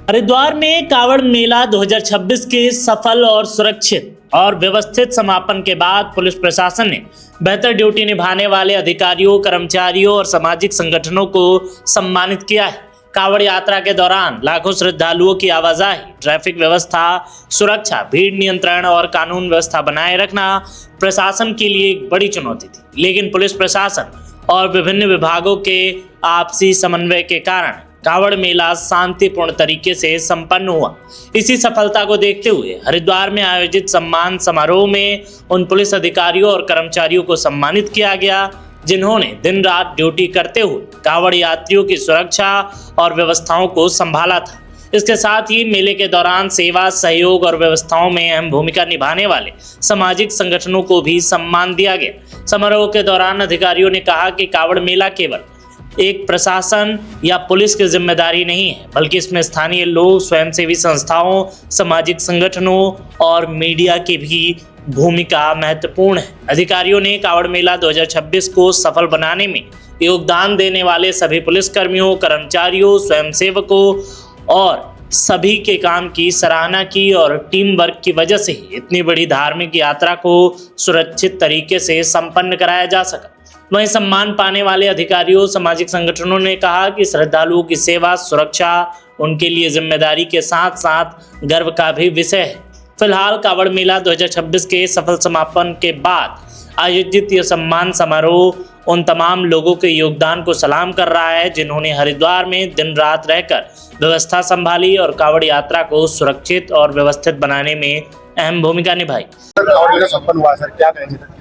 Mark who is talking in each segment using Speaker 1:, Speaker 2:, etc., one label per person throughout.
Speaker 1: हरिद्वार में कांवड़ मेला 2026 के सफल और सुरक्षित और व्यवस्थित समापन के बाद पुलिस प्रशासन ने बेहतर ड्यूटी निभाने वाले अधिकारियों, कर्मचारियों और सामाजिक संगठनों को सम्मानित किया है। कांवड़ यात्रा के दौरान लाखों श्रद्धालुओं की आवाजाही, ट्रैफिक व्यवस्था, सुरक्षा, भीड़ नियंत्रण और कानून व्यवस्था बनाए रखना प्रशासन के लिए एक बड़ी चुनौती थी, लेकिन पुलिस प्रशासन और विभिन्न विभागों के आपसी समन्वय के कारण कांवड़ मेला शांतिपूर्ण तरीके से संपन्न हुआ। इसी सफलता को देखते हुए हरिद्वार में आयोजित सम्मान समारोह में उन पुलिस अधिकारियों और कर्मचारियों को सम्मानित किया गया जिन्होंने दिन रात ड्यूटी करते हुए कांवड़ यात्रियों की सुरक्षा और व्यवस्थाओं को संभाला था। इसके साथ ही मेले के दौरान सेवा, सहयोग और व्यवस्थाओं में अहम भूमिका निभाने वाले सामाजिक संगठनों को भी सम्मान दिया गया। समारोह के दौरान अधिकारियों ने कहा कि कांवड़ मेला केवल एक प्रशासन या पुलिस की जिम्मेदारी नहीं है, बल्कि इसमें स्थानीय लोग, स्वयंसेवी संस्थाओं, सामाजिक संगठनों और मीडिया की भी भूमिका महत्वपूर्ण है। अधिकारियों ने कांवड़ मेला 2026 को सफल बनाने में योगदान देने वाले सभी पुलिसकर्मियों, कर्मचारियों, स्वयंसेवकों और सभी के काम की सराहना की और टीम वर्क की वजह से ही इतनी बड़ी धार्मिक यात्रा को सुरक्षित तरीके से संपन्न कराया जा सका। वहीं सम्मान पाने वाले अधिकारियों, सामाजिक संगठनों ने कहा कि श्रद्धालुओं की सेवा, सुरक्षा उनके लिए जिम्मेदारी के साथ साथ गर्व का भी विषय है। फिलहाल कांवड़ मेला 2026 के सफल समापन के बाद आयोजित यह सम्मान समारोह उन तमाम लोगों के योगदान को सलाम कर रहा है जिन्होंने हरिद्वार में दिन रात रहकर व्यवस्था संभाली और कांवड़ यात्रा को सुरक्षित और व्यवस्थित बनाने में अहम भूमिका निभाई।
Speaker 2: संपन्न हुआ सर, क्या कहेंगे?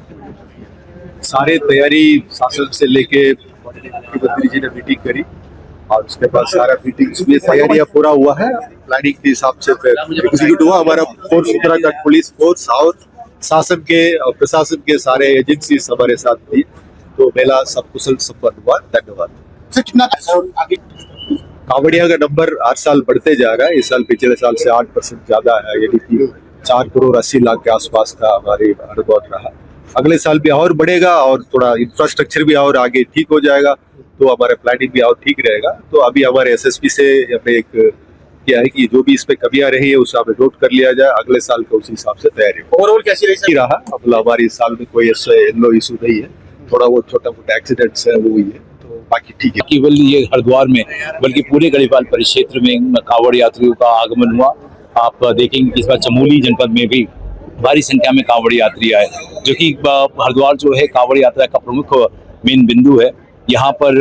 Speaker 3: सारे तैयारी शासन से लेके मुख्यमंत्री जी ने मीटिंग करी और उसके बाद सारा मीटिंग में तैयारियां पूरा हुआ है। प्लानिंग के हिसाब से एग्जीक्यूट हुआ। हमारा फोर्स, उत्तराखंड पुलिस फोर्स और शासन के और प्रशासन के सारे एजेंसी हमारे साथ थी, तो मेला सब कुशल संपन्न हुआ। धन्यवाद।
Speaker 2: कितना आगे
Speaker 3: कांवड़िया का नंबर हर साल बढ़ते जा रहा है। इस साल पिछले साल से 8% ज्यादा है, यानी कि 4 करोड़ 80 लाख के आसपास का हमारे अनुभव रहा। अगले साल भी और बढ़ेगा और थोड़ा इंफ्रास्ट्रक्चर भी और आगे ठीक हो जाएगा, तो हमारा प्लानिंग भी और ठीक रहेगा। तो अभी हमारे एसएसपी से हमने एक किया है कि जो भी इसमें कमियां रही है उसे हमें नोट कर लिया जाए, अगले साल को उसी हिसाब से तैयारी
Speaker 2: ओवरऑल कैसी
Speaker 3: रहा। मतलब हमारे इस साल में कोई ऐसा येलो इशू नहीं है, थोड़ा वो छोटा मोटा एक्सीडेंट्स है वो हुई है, तो बाकी ठीक है।
Speaker 4: केवल ये हरिद्वार में बल्कि पूरे गढ़वाल परिक्षेत्र में कांवड़ यात्रियों का आगमन हुआ। आप देखेंगे कि इस बार चमोली जनपद में भी भारी संख्या में कांवड़ यात्री आए, जो कि हरिद्वार जो है कांवड़ यात्रा का प्रमुख मेन बिंदु है। यहाँ पर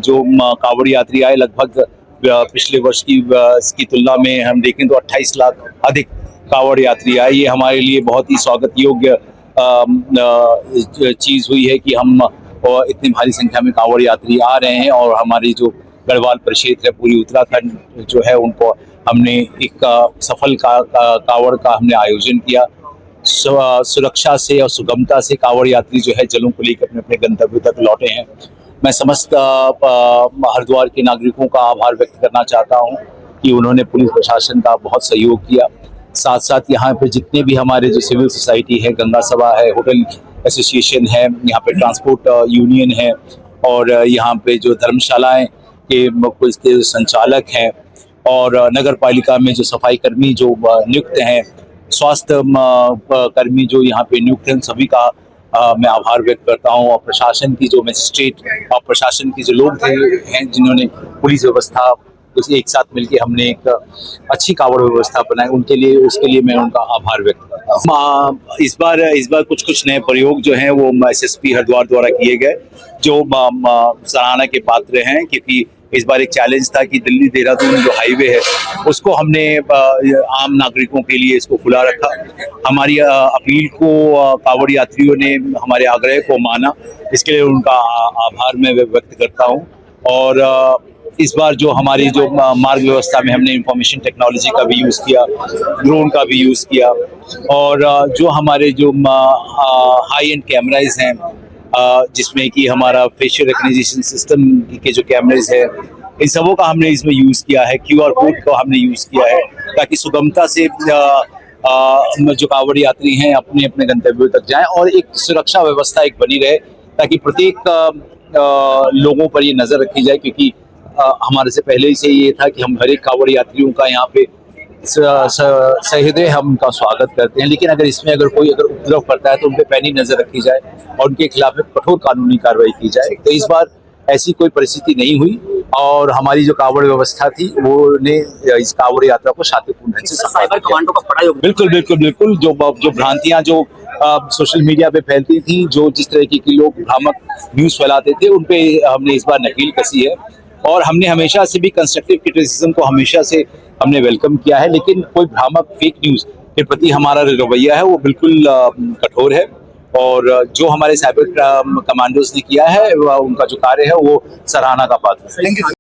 Speaker 4: जो कांवड़ यात्री आए, लगभग पिछले वर्ष की तुलना में हम देखें तो 28 लाख अधिक कांवड़ यात्री आए। ये हमारे लिए बहुत ही स्वागत योग्य चीज हुई है कि हम इतनी भारी संख्या में कांवड़ यात्री आ रहे हैं और हमारी जो गढ़वाल परिक्षेत्र है, पूरी उत्तराखंड जो है, उनको हमने एक सफल कांवड़ का हमने आयोजन किया। सुरक्षा से और सुगमता से कांवड़ यात्री जो है जलों को लेकर अपने अपने गंतव्य तक लौटे हैं। मैं समस्त हरिद्वार के नागरिकों का आभार व्यक्त करना चाहता हूं कि उन्होंने पुलिस प्रशासन का बहुत सहयोग किया। साथ साथ यहाँ पे जितने भी हमारे जो सिविल सोसाइटी है, गंगा सभा है, होटल एसोसिएशन है, यहाँ पे ट्रांसपोर्ट यूनियन है और यहाँ पे जो धर्मशालाएं के पुलिस के संचालक हैं और नगर पालिका में जो सफाई कर्मी जो नियुक्त हैं, स्वास्थ्य कर्मी जो यहाँ पे नियुक्त हैं, सभी का मैं आभार व्यक्त करता हूँ। और प्रशासन की जो मजिस्ट्रेट और प्रशासन के जो लोग हैं जिन्होंने पुलिस व्यवस्था एक साथ मिलकर हमने एक अच्छी कांवड़ व्यवस्था बनाई, उनके लिए उसके लिए मैं उनका आभार व्यक्त करता हूँ। इस बार कुछ नए प्रयोग जो हैं वो एसएसपी हरिद्वार द्वारा किए गए, जो सराहना के पात्र हैं, क्योंकि इस बार एक चैलेंज था कि दिल्ली देहरादून जो हाईवे है उसको हमने आम नागरिकों के लिए इसको खुला रखा। हमारी अपील को कांवड़ यात्रियों ने, हमारे आग्रह को माना, इसके लिए उनका आभार मैं व्यक्त करता हूँ। और इस बार जो हमारी जो मार्ग व्यवस्था में हमने इंफॉर्मेशन टेक्नोलॉजी का भी यूज़ किया, ड्रोन का भी यूज़ किया और जो हमारे जो हाई एंड कैमराज हैं, जिसमें कि हमारा फेशियल रिकग्निशन सिस्टम के जो कैमरेज है, इन सबों का हमने इसमें यूज़ किया है। QR कोड का हमने यूज़ किया है ताकि सुगमता से जो कांवड़ यात्री हैं अपने अपने गंतव्यों तक जाएं और एक सुरक्षा व्यवस्था एक बनी रहे, ताकि प्रत्येक लोगों पर ये नज़र रखी जाए, क्योंकि हमारे से पहले ही से ये था कि हम हर एक कांवड़ यात्रियों का यहाँ पे सहृदय हम उनका स्वागत करते हैं, लेकिन अगर इसमें कोई उपद्रव करता है तो उन पे पैनी नजर रखी जाए और उनके खिलाफ एक कठोर कानूनी कार्रवाई की जाए। तो इस बार ऐसी कोई परिस्थिति नहीं हुई और हमारी जो कांवड़ व्यवस्था थी वो ने इस कांवड़ यात्रा को शांतिपूर्ण ढंग से
Speaker 5: साइबर कमांडो का बड़ा योगदान।
Speaker 4: बिल्कुल बिल्कुल बिल्कुल। जो भ्रांतियां जो सोशल मीडिया पे फैलती थी, जो जिस तरीके के लोग भ्रामक न्यूज फैलाते थे, उन पे हमने इस बार नकील कसी है और हमने हमेशा से भी कंस्ट्रक्टिव क्रिटिसिज्म को हमेशा से हमने वेलकम किया है, लेकिन कोई भ्रामक फेक न्यूज के प्रति हमारा रवैया है वो बिल्कुल कठोर है और जो हमारे साइबर कमांडोज ने किया है उनका जो कार्य है वो सराहना का पात्र है।
Speaker 2: Thank you.